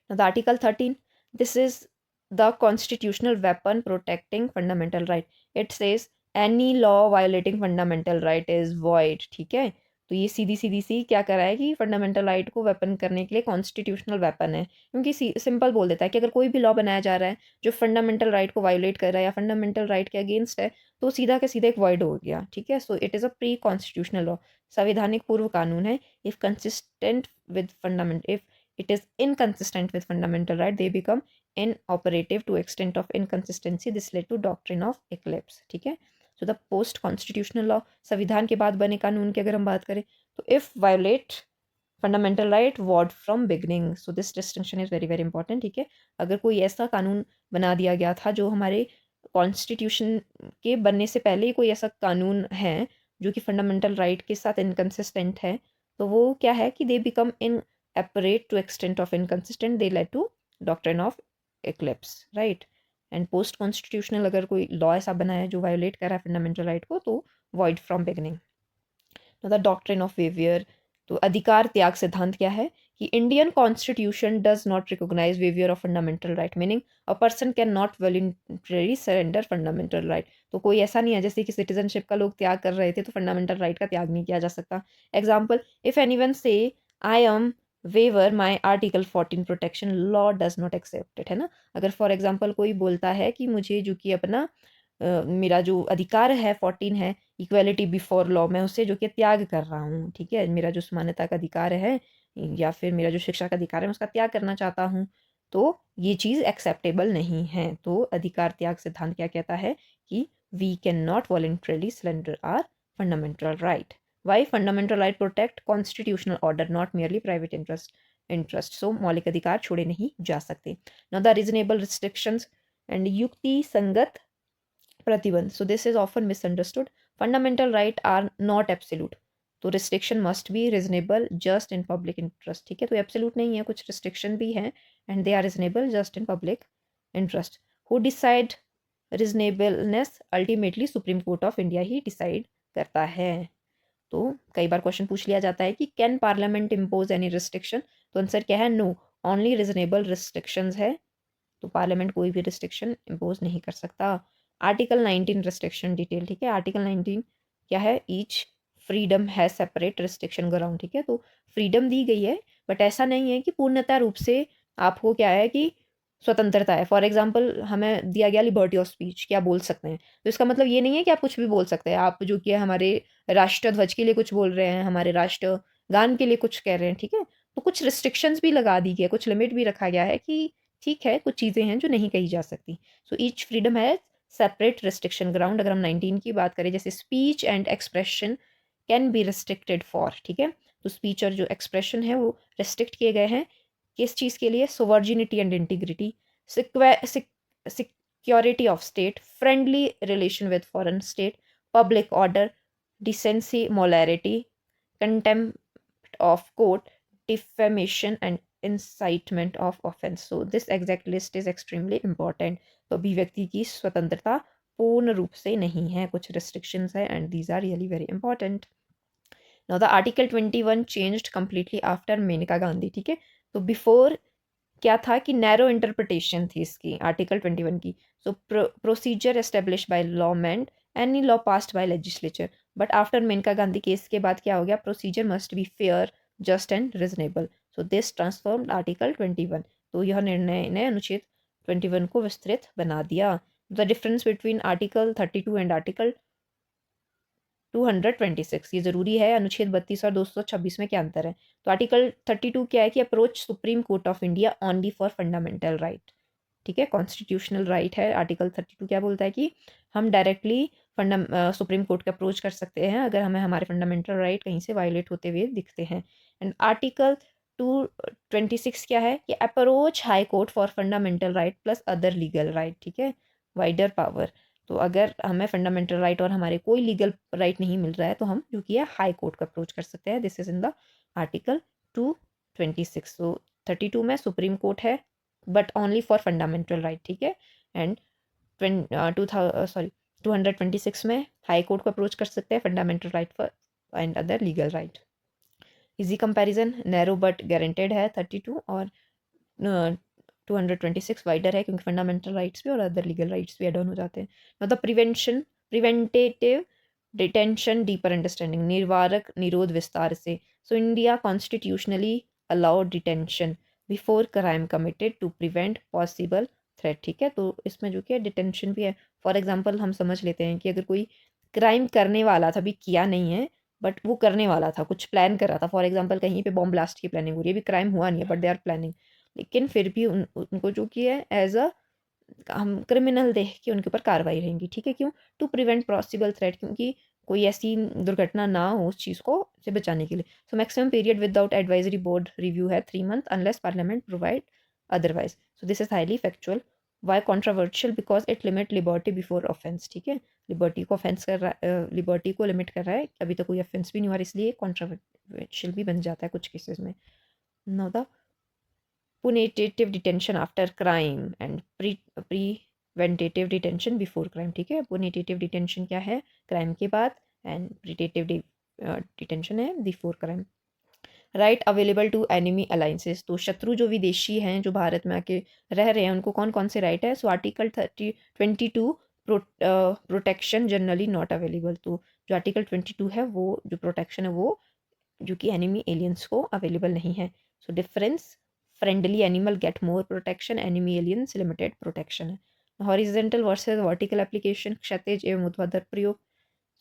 The article 13, this is the constitutional weapon protecting fundamental right. It says any law violating fundamental right is void, ठीक है। तो ये सीधी सीधी सी क्या करा है कि फंडामेंटल राइट को वेपन करने के लिए कॉन्स्टिट्यूशनल वेपन है, क्योंकि सिंपल बोल देता है कि अगर कोई भी लॉ बनाया जा रहा है जो फंडामेंटल राइट को वायोलेट कर रहा है या फंडामेंटल राइट के अगेंस्ट है, तो सीधा के सीधा एक वॉइड हो गया, ठीक है। सो it is a pre constitutional law, संवैधानिक पूर्व कानून है। If consistent with fundament, if it is inconsistent with fundamental right, they become inoperative to extent of inconsistency, this led to doctrine of eclipse, ठीक है। so the post constitutional law, संविधान के बाद बने कानून की अगर हम बात करें, तो if violate fundamental right, ward from beginning, so this distinction is very very important, ठीक है। अगर कोई ऐसा कानून बना दिया गया था जो हमारे कॉन्स्टिट्यूशन के बनने से पहले ही कोई ऐसा कानून है जो कि फंडामेंटल राइट के साथ इनकंसिस्टेंट है, तो वो क्या है कि they become in apparate to extent of inconsistent, they led to doctrine of eclipse, right? And post constitutional अगर कोई लॉ ऐसा बना है जो वायोलेट कर रहा है फंडामेंटल राइट को, तो void from beginning. The doctrine of waiver, तो अधिकार त्याग सिद्धांत क्या है कि Indian constitution does not recognise waiver of fundamental right, meaning a person can not voluntary surrender fundamental right. तो कोई ऐसा नहीं है जैसे कि सिटीजनशिप का लोग त्याग कर रहे थे तो फंडामेंटल राइट का त्याग नहीं किया जा सकता। एग्जाम्पल, इफ एनीवन से I am waiver my article 14 protection, law does not accept it, है ना। अगर फॉर एग्जाम्पल कोई बोलता है कि मुझे जो कि अपना मेरा जो अधिकार है 14 है, इक्वेलिटी बिफोर लॉ, मैं उससे जो कि त्याग कर रहा हूँ, ठीक है। मेरा जो समानता का अधिकार है या फिर मेरा जो शिक्षा का अधिकार है उसका त्याग करना चाहता हूँ, तो ये चीज़ एक्सेप्टेबल नहीं है। तो अधिकार त्याग सिद्धांत क्या कहता है कि we can not voluntarily surrender our fundamental right. Why fundamental right protect constitutional order, not merely private interest. So मौलिक अधिकार छोड़े नहीं जा सकते। Now the reasonable restrictions and युक्ति संगत प्रतिबंध, so this is often misunderstood. Fundamental right are not absolute, तो restriction must be reasonable just in public interest, ठीक है। तो एब्सोल्यूट नहीं है, कुछ रिस्ट्रिक्शन भी हैं and they are reasonable just in public interest. Who decide reasonableness, ultimately supreme court of India ही डिसाइड करता है। तो कई बार क्वेश्चन पूछ लिया जाता है कि can parliament impose any restriction, तो आंसर क्या है, नो, ओनली रिजनेबल रिस्ट्रिक्शंस है। तो पार्लियामेंट कोई भी रिस्ट्रिक्शन इम्पोज नहीं कर सकता। आर्टिकल 19 रिस्ट्रिक्शन डिटेल, ठीक है। आर्टिकल 19 क्या है, ईच फ्रीडम है सेपरेट रिस्ट्रिक्शन ग्राउंड, ठीक है। तो फ्रीडम दी गई है बट ऐसा नहीं है कि पूर्णतः रूप से आपको क्या है कि स्वतंत्रता है। फॉर एग्जाम्पल हमें दिया गया लिबर्टी ऑफ स्पीच, क्या बोल सकते हैं, तो इसका मतलब ये नहीं है कि आप कुछ भी बोल सकते हैं। आप जो कि हमारे राष्ट्र ध्वज के लिए कुछ बोल रहे हैं, हमारे राष्ट्र गान के लिए कुछ कह रहे हैं, ठीक है। तो कुछ रिस्ट्रिक्शंस भी लगा दी गई है, कुछ लिमिट भी रखा गया है कि ठीक है कुछ चीज़ें हैं जो नहीं कही जा सकती। सो ईच फ्रीडम है सेपरेट रिस्ट्रिक्शन ग्राउंड। अगर हम 19 की बात करें, जैसे speech and expression can be restricted for, ठीक है। तो स्पीच और जो एक्सप्रेशन है वो रिस्ट्रिक्ट किए गए हैं किस चीज़ के लिए, sovereignty and integrity, security of state, friendly relation with foreign state, public order, decency, morality, contempt of court, defamation and incitement of offense. So this exact list is extremely important. तो अभिव्यक्ति की स्वतंत्रता पूर्ण रूप से नहीं है, कुछ restrictions है and these are really very important. Now the article 21 changed completely after Maneka Gandhi, ठीक है। तो बिफोर क्या था कि नैरो इंटरप्रिटेशन थी इसकी आर्टिकल 21 की। So procedure establish by law meant any law passed by legislature, but after Maneka Gandhi case के बाद क्या हो गया, procedure must be fair just and reasonable. So this transformed article 21। तो यह निर्णय ने अनुच्छेद 21 को विस्तृत बना दिया। The difference between article 32 and article 226, ये ज़रूरी है, अनुच्छेद 32 और 226 में क्या अंतर है। तो आर्टिकल 32 क्या है कि approach supreme court of India only for fundamental right, ठीक है, कॉन्स्टिट्यूशनल राइट है। आर्टिकल 32 क्या बोलता है कि हम डायरेक्टली सुप्रीम कोर्ट का अप्रोच कर सकते हैं अगर हमें हमारे फंडामेंटल राइट कहीं से वायलेट होते हुए दिखते हैं। एंड आर्टिकल 226 क्या है कि approach high court for fundamental right plus other legal right, ठीक है, वाइडर पावर। तो अगर हमें फंडामेंटल राइट और हमारे कोई लीगल राइट नहीं मिल रहा है तो हम जो कि है हाई कोर्ट का अप्रोच कर सकते हैं। This is in the article 226। तो 32 में सुप्रीम कोर्ट है but only for fundamental right, ठीक है। एंड 226 में हाई कोर्ट को अप्रोच कर सकते हैं fundamental right for and other legal right. Easy comparison, narrow but guaranteed है 32 और 226 वाइडर है क्योंकि फंडामेंटल राइट्स भी और अदर लीगल राइट्स भी एड ऑन हो जाते हैं। मतलब प्रिवेंटेटिव डिटेंशन डीपर अंडरस्टैंडिंग, निवारक निरोध विस्तार से। So India constitutionally allowed detention before crime committed to prevent possible threat, ठीक है। तो इसमें जो कि डिटेंशन भी है। फॉर एग्जाम्पल हम समझ लेते हैं कि अगर कोई क्राइम करने वाला था, अभी किया नहीं है बट वो करने वाला था, कुछ प्लान कर रहा था, फॉर एग्जाम्पल कहीं पे बॉम्ब ब्लास्ट की प्लानिंग हो रही है, अभी क्राइम हुआ नहीं है बट दे आर प्लानिंग, लेकिन फिर भी उनको जो कि है एज अ हम क्रिमिनल देख के उनके ऊपर कार्रवाई रहेंगी, ठीक है। क्यों? टू प्रिवेंट पॉसिबल थ्रेट, क्योंकि कोई ऐसी दुर्घटना ना हो उस चीज़ को से बचाने के लिए। So maximum period without advisory board review है 3 month unless parliament provide otherwise. So this is highly factual. Why controversial? Because it limit liberty before offence, ठीक है। लिबर्टी को ऑफेंस कर रहा है, लिबर्टी को लिमिट कर रहा है, अभी तो कोई ऑफेंस भी नहीं हुआ, इसलिए कॉन्ट्रोवर्शियल भी बन जाता है कुछ केसेस में। Know the punitive detention after crime and preventive detention before crime, ठीक है। पुनेटेटिव डिटेंशन क्या है? क्राइम के बाद, एंड प्रीटेटिव डिटेंशन है before crime. Right available to enemy aliens, तो शत्रु जो विदेशी हैं जो भारत में आके रह रहे हैं उनको कौन कौन से राइट है? So article 22 protection generally not available. तो जो आर्टिकल 22 है वो जो प्रोटेक्शन है वो जो कि एनिमी एलियंस को अवेलेबल नहीं है। So difference, friendly animal get more protection, enemy aliens limited protection है। हॉरिजेंटल वर्सेस वर्टिकल एप्लीकेशन, क्षैतिज एवं ऊर्ध्वाधर प्रयोग।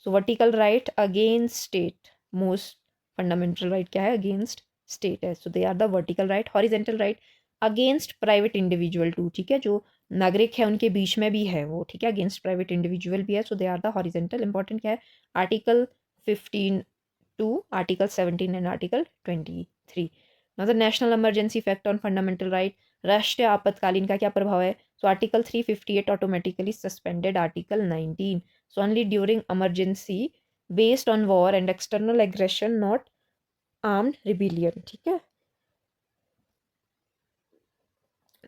So vertical right against state, most fundamental right क्या है? अगेंस्ट स्टेट है, so they are the vertical right. Horizontal right against private individual too, ठीक है, जो नागरिक है उनके बीच में भी है वो, ठीक है, अगेंस्ट प्राइवेट इंडिविजुअल भी है, so they are the horizontal. Important क्या है? Article 15 to Article 17 and Article 23. Now the national emergency effect on fundamental right, राष्ट्रीय आपातकालीन का क्या प्रभाव है? So Article 358 automatically suspended Article 19. So only during emergency based on war and external aggression, not armed rebellion, ठीक है।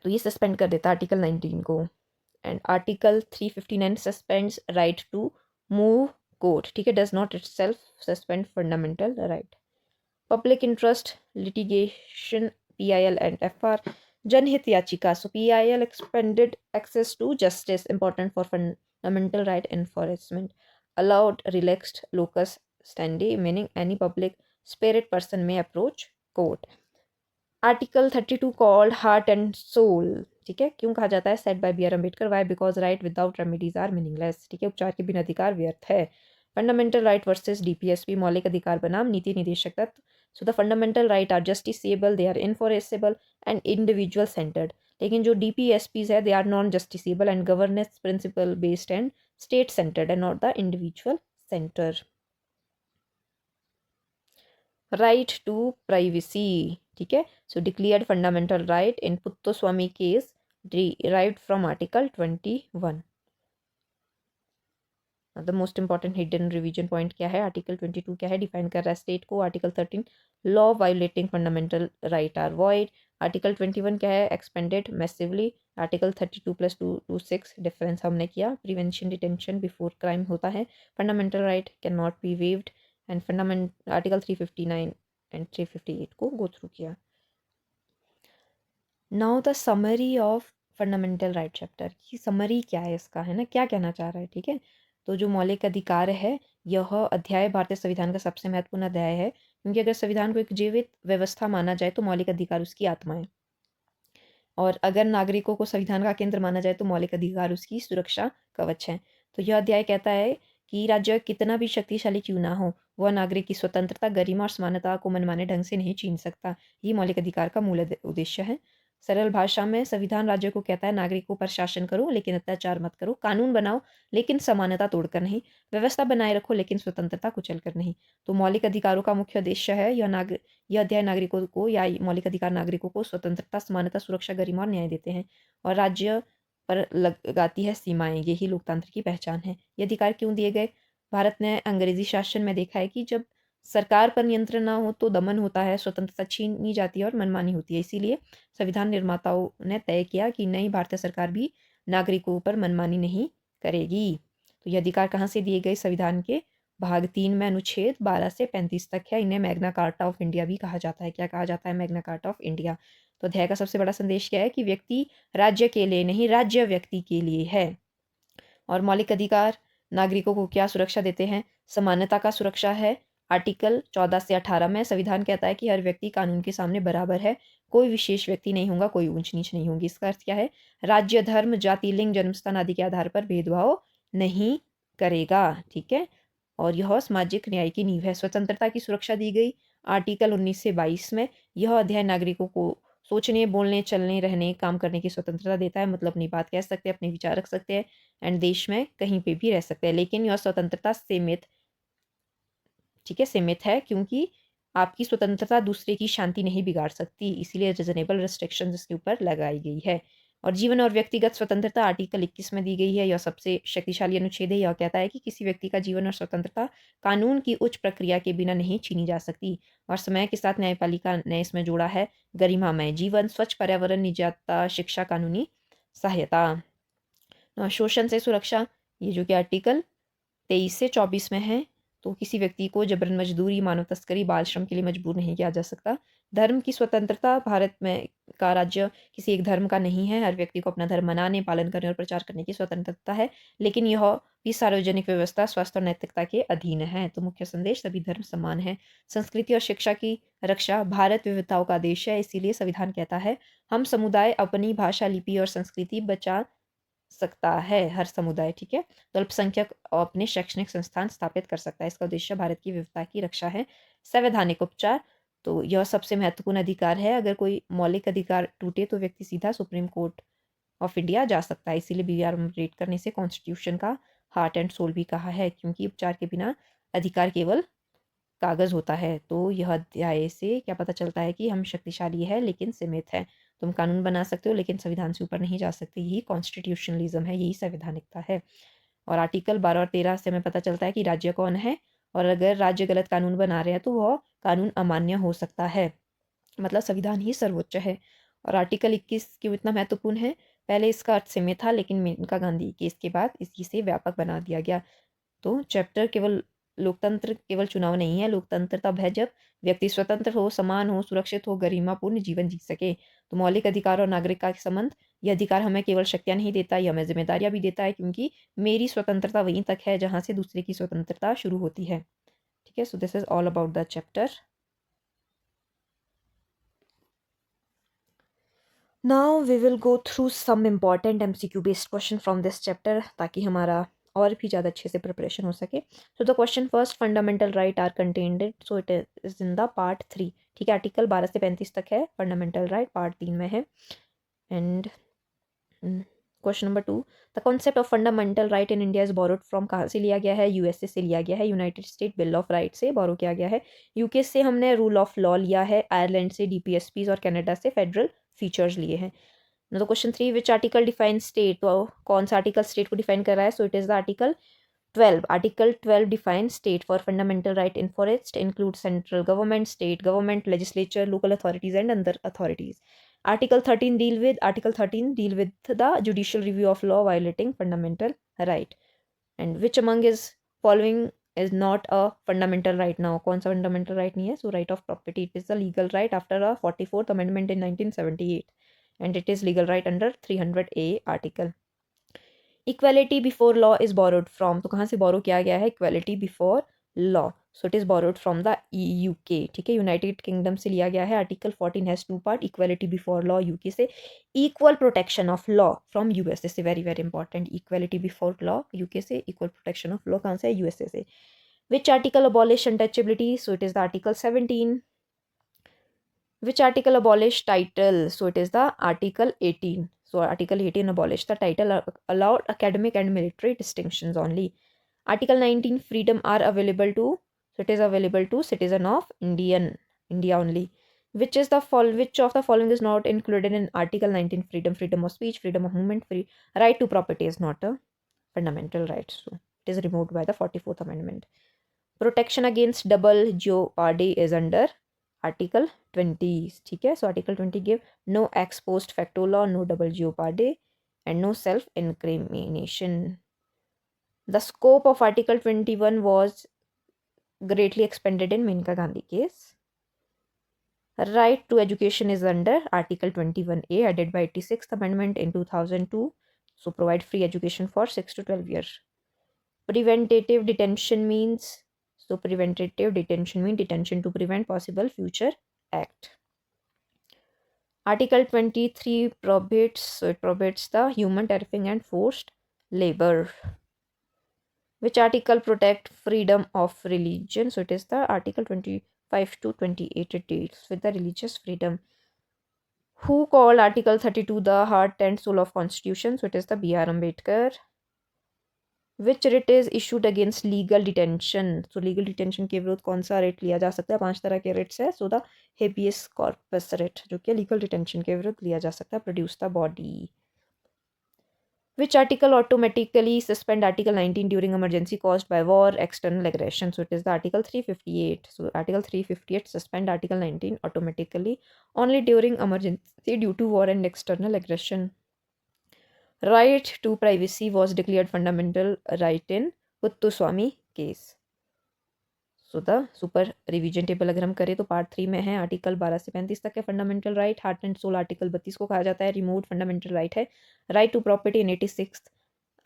तो ये सस्पेंड कर देता आर्टिकल 19 को। And article 359 suspends right to move court, ठीक है, does not itself suspend fundamental right. Public interest litigation, PIL and FR, जनहित याचिका। So PIL expanded access to justice, important for fundamental right enforcement, allowed relaxed locus standi, meaning any public spirit person may approach court. Article 32 called heart and soul, ठीक है, क्यों कहा जाता है? Set by BR Ambedkar. Why? Because right without remedies are meaningless, ठीक है, उपचार के बिना अधिकार व्यर्थ है। फंडामेंटल राइट वर्सेस DPSP, मौलिक अधिकार बनाम नीति निदेशक तत्व। So the fundamental right are justiciable, they are enforceable and individual centred, लेकिन जो DPSPs है they are non justiciable and governance principle based and state centred and not the individual centre. Right to privacy, ठीक है, so declared fundamental right in Puttaswamy case derived from article 21। The most important hidden revision point क्या है? आर्टिकल 22 क्या है? डिफाइन कर रहा है स्टेट को। Article 13 law violating fundamental right are void. Article 21 क्या है? Expanded massively. आर्टिकल 32 + 226 डिफरेंस हमने किया। प्रिवेंशन डिटेंशन बिफोर क्राइम होता है। Fundamental right can not B waived. And fundament article 359 and 358 को गो थ्रू किया। Now the summary of fundamental right chapter की समरी क्या है इसका, है ना, क्या कहना चाह रहा है, ठीक है। तो जो मौलिक अधिकार है, यह अध्याय भारतीय संविधान का सबसे महत्वपूर्ण अध्याय है, क्योंकि अगर संविधान को एक जीवित व्यवस्था माना जाए तो मौलिक अधिकार उसकी आत्मा है, और अगर नागरिकों को संविधान का केंद्र माना जाए तो मौलिक अधिकार उसकी सुरक्षा कवच है। तो यह अध्याय कहता है कि राज्य कितना भी शक्तिशाली क्यों ना हो, वह नागरिक की स्वतंत्रता, गरिमा और समानता को मनमाने ढंग से नहीं छीन सकता। ये मौलिक अधिकार का मूल उद्देश्य है। सरल भाषा में संविधान राज्य को कहता है नागरिकों पर शासन करो लेकिन अत्याचार मत करो, कानून बनाओ लेकिन समानता तोड़कर नहीं, व्यवस्था बनाए रखो लेकिन स्वतंत्रता कुचल कर नहीं। तो मौलिक अधिकारों का मुख्य उद्देश्य है यह अध्याय नागरिकों को या मौलिक अधिकार नागरिकों को स्वतंत्रता, समानता, सुरक्षा, गरिमा और न्याय देते हैं और राज्य पर लगाती है सीमाएं। यही लोकतंत्र की पहचान है। ये अधिकार क्यों दिए गए? भारत ने अंग्रेजी शासन में देखा है कि जब सरकार पर नियंत्रण ना हो तो दमन होता है, स्वतंत्रता छीनी जाती है और मनमानी होती है। इसीलिए संविधान निर्माताओं ने तय किया कि नई भारतीय सरकार भी नागरिकों पर मनमानी नहीं करेगी। तो ये अधिकार कहाँ से दिए गए? संविधान के भाग 3 में अनुच्छेद 12 से 35 तक है। इन्हें मैग्ना कार्टा ऑफ इंडिया भी कहा जाता है। क्या कहा जाता है? Magna carta of India. तो अध्याय का सबसे बड़ा संदेश क्या है कि व्यक्ति राज्य के लिए नहीं, राज्य व्यक्ति के लिए है। और मौलिक अधिकार नागरिकों को क्या सुरक्षा देते हैं? समानता का सुरक्षा है। आर्टिकल 14 से 18 में संविधान कहता है कि हर व्यक्ति कानून के सामने बराबर है, कोई विशेष व्यक्ति नहीं होगा, कोई ऊंच नीच नहीं होगी। इसका अर्थ क्या है? राज्य, धर्म, जाति, लिंग, जन्मस्थान आदि के आधार पर भेदभाव नहीं करेगा, ठीक है। और यह सामाजिक न्याय की नींव है। स्वतंत्रता की सुरक्षा दी गई आर्टिकल 19 से 22 में। यह अध्याय नागरिकों को सोचने, बोलने, चलने, रहने, काम करने की स्वतंत्रता देता है। मतलब अपनी बात कह सकते हैं, अपने विचार रख सकते हैं एंड देश में कहीं पे भी रह सकते हैं, लेकिन यह स्वतंत्रता सीमित, ठीक है, सीमित है, क्योंकि आपकी स्वतंत्रता दूसरे की शांति नहीं बिगाड़ सकती, इसीलिए रीजनेबल रिस्ट्रिक्शंस इसके ऊपर लगाई गई है। और जीवन और व्यक्तिगत स्वतंत्रता आर्टिकल 21 में दी गई है। यह सबसे शक्तिशाली अनुच्छेद है। यह कहता है कि किसी व्यक्ति का जीवन और स्वतंत्रता कानून की उच्च प्रक्रिया के बिना नहीं छीनी जा सकती। और समय के साथ न्यायपालिका ने इसमें जोड़ा है गरिमामय जीवन, स्वच्छ पर्यावरण, निजता, शिक्षा, कानूनी सहायता। शोषण से सुरक्षा, ये जो कि आर्टिकल 23 से 24 में है। तो किसी व्यक्ति को जबरन मजदूरी, मानव तस्करी, बाल श्रम के लिए मजबूर नहीं किया जा सकता। धर्म की स्वतंत्रता, भारत में का राज्य किसी एक धर्म का नहीं है। हर व्यक्ति को अपना धर्म मनाने, पालन करने और प्रचार करने की स्वतंत्रता है, लेकिन यह भी सार्वजनिक व्यवस्था, स्वास्थ्य और नैतिकता के अधीन है। तो मुख्य संदेश, सभी धर्म समान है। संस्कृति और शिक्षा की रक्षा, भारत विविधताओं का देश है, इसीलिए संविधान कहता है हम समुदाय अपनी भाषा, लिपि और संस्कृति बचा सकता है, हर समुदाय, ठीक है। तो अल्पसंख्यक अपने शैक्षणिक संस्थान स्थापित कर सकता है। इसका उद्देश्य भारत की विविधता की रक्षा है। संवैधानिक उपचार, तो यह सबसे महत्वपूर्ण अधिकार है। अगर कोई मौलिक अधिकार टूटे तो व्यक्ति सीधा सुप्रीम कोर्ट ऑफ इंडिया जा सकता है। इसीलिए बीआर रेट करने से कॉन्स्टिट्यूशन का हार्ट एंड सोल भी कहा है, क्योंकि उपचार के बिना अधिकार केवल कागज होता है। तो यह अध्याय से क्या पता चलता है कि हम शक्तिशाली है लेकिन सीमित है। तुम कानून बना सकते हो लेकिन संविधान से ऊपर नहीं जा सकते। यही कॉन्स्टिट्यूशनलिज्म है, यही संवैधानिकता है। और आर्टिकल 12 और 13 से हमें पता चलता है कि राज्य कौन है, और अगर राज्य गलत कानून बना रहे हैं तो वह कानून अमान्य हो सकता है। मतलब संविधान ही सर्वोच्च है। और आर्टिकल 21 क्यों इतना महत्वपूर्ण है? पहले इसका अर्थ सीमित था, लेकिन मेनका गांधी केस के बाद इसे व्यापक बना दिया गया। तो चैप्टर केवल लोकतंत्र केवल चुनाव नहीं है। लोकतंत्र तब है जब व्यक्ति स्वतंत्र हो, समान हो, सुरक्षित हो, गरिमापूर्ण जीवन जी सके। तो मौलिक अधिकार और नागरिकता के संबंध, यह अधिकार हमें केवल शक्तियाँ नहीं देता, यह हमें जिम्मेदारियाँ भी देता है, क्योंकि मेरी स्वतंत्रता वहीं तक है जहाँ से दूसरे की स्वतंत्रता शुरू होती है, ठीक है। So this is all about the chapter. Now we will go through some important MCQ based question from this chapter, ताकि हमारा और भी ज़्यादा अच्छे से प्रिपरेशन हो सके। So the question first, fundamental right are contained it, so it is in the part 3, ठीक है। आर्टिकल 12 से 35 तक है, फंडामेंटल राइट पार्ट 3 में है। And question number 2, the concept of fundamental right in India is borrowed from, कहाँ से लिया गया है? USA से लिया गया है, United state bill of right से बोरो किया गया है। UK से हमने रूल ऑफ लॉ लिया है, आयरलैंड से DPSPs और कनाडा से फेडरल फीचर्स लिए हैं। तो question 3, which article define state, तो कौन सा आर्टिकल स्टेट को डिफाइन कर रहा है? सो it is the article 12। Article 12 define state for fundamental right in forest include central government, state government, legislature, local authorities and other authorities. Article 13 deal with the judicial review of law violating fundamental right. And which among is following is not a fundamental right now. कौन सा fundamental right नहीं है? So right of property, it is the legal right after a 44th amendment in 1978 and it is legal right under 300A article. Equality before law is borrowed from, तो कहाँ से borrow किया गया है? Equality before law, so it is borrowed from the UK, ठीक है, यूनाइटेड किंगडम से लिया गया है. Article 14 has two part, equality before law UK से, equal protection of law from USA से, very very important, equality before law UK से, इक्वल प्रोटेक्शन ऑफ लॉ कहाँ से? यूएसए से. Which article abolish untouchability? So it is the article 17. Which article abolished title? So it is the article 18. So article 18 abolished the title, allowed academic and military distinctions only. Article 19, freedom are available to, so it is available to citizen of India only. Which of the following is not included in Article 19? Freedom of speech, freedom of movement, right to property is not a fundamental right. So it is removed by the 44th Amendment. Protection against double jeopardy is under Article 20. ठीक है, so Article 20 give no ex post facto law, no double jeopardy, and no self incrimination. The scope of Article 21 was greatly expanded in Menka Gandhi case. Right to education is under Article 21A, added by 86th Amendment in 2002. So provide free education for 6 to 12 years. Preventative detention means, so preventative detention means detention to prevent possible future act. Article 23 prohibits, so it prohibits the human trafficking and forced labor. Which article protect freedom of religion? So it is the Article 25 to 28. It deals with the religious freedom. Who called Article 32 the heart and soul of Constitution? So it is the B.R. Ambedkar. Which writ is issued against legal detention? So legal detention के विरुद्ध कौन सा writ लिया जा सकता है? 5 तरह के writs है. So the habeas corpus writ, जो कि legal detention के विरुद्ध लिया जा सकता है. Produce the body. Which article automatically suspend Article 19 during emergency caused by war, external aggression? So it is the Article 358. So Article 358 suspend Article 19 automatically only during emergency due to war and external aggression. Right to privacy was declared fundamental right in Puttuswamy case. So the super revision table अगर हम करें तो पार्ट 3 में है आर्टिकल 12 से 35 तक है fundamental right. Heart and soul article 32 को कहा जाता है रिमूव्ड फंडामेंटल राइट है. Right to property in 86th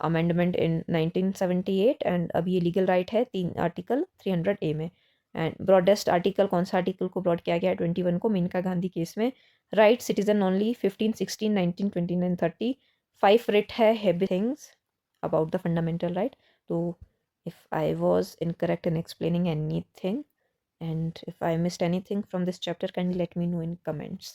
amendment in 1978 and अब ये लीगल राइट है 3 आर्टिकल 300A में. एंड ब्रॉडेस्ट आर्टिकल, कौन सा आर्टिकल को ब्रॉड किया गया है? 21 को, मेनका गांधी केस में. Right citizen only 15, 16, 19, 29, 30. 5 रिट है heavy things about the fundamental right. तो if I was incorrect in explaining anything and if I missed anything from this chapter, kindly let me know in comments.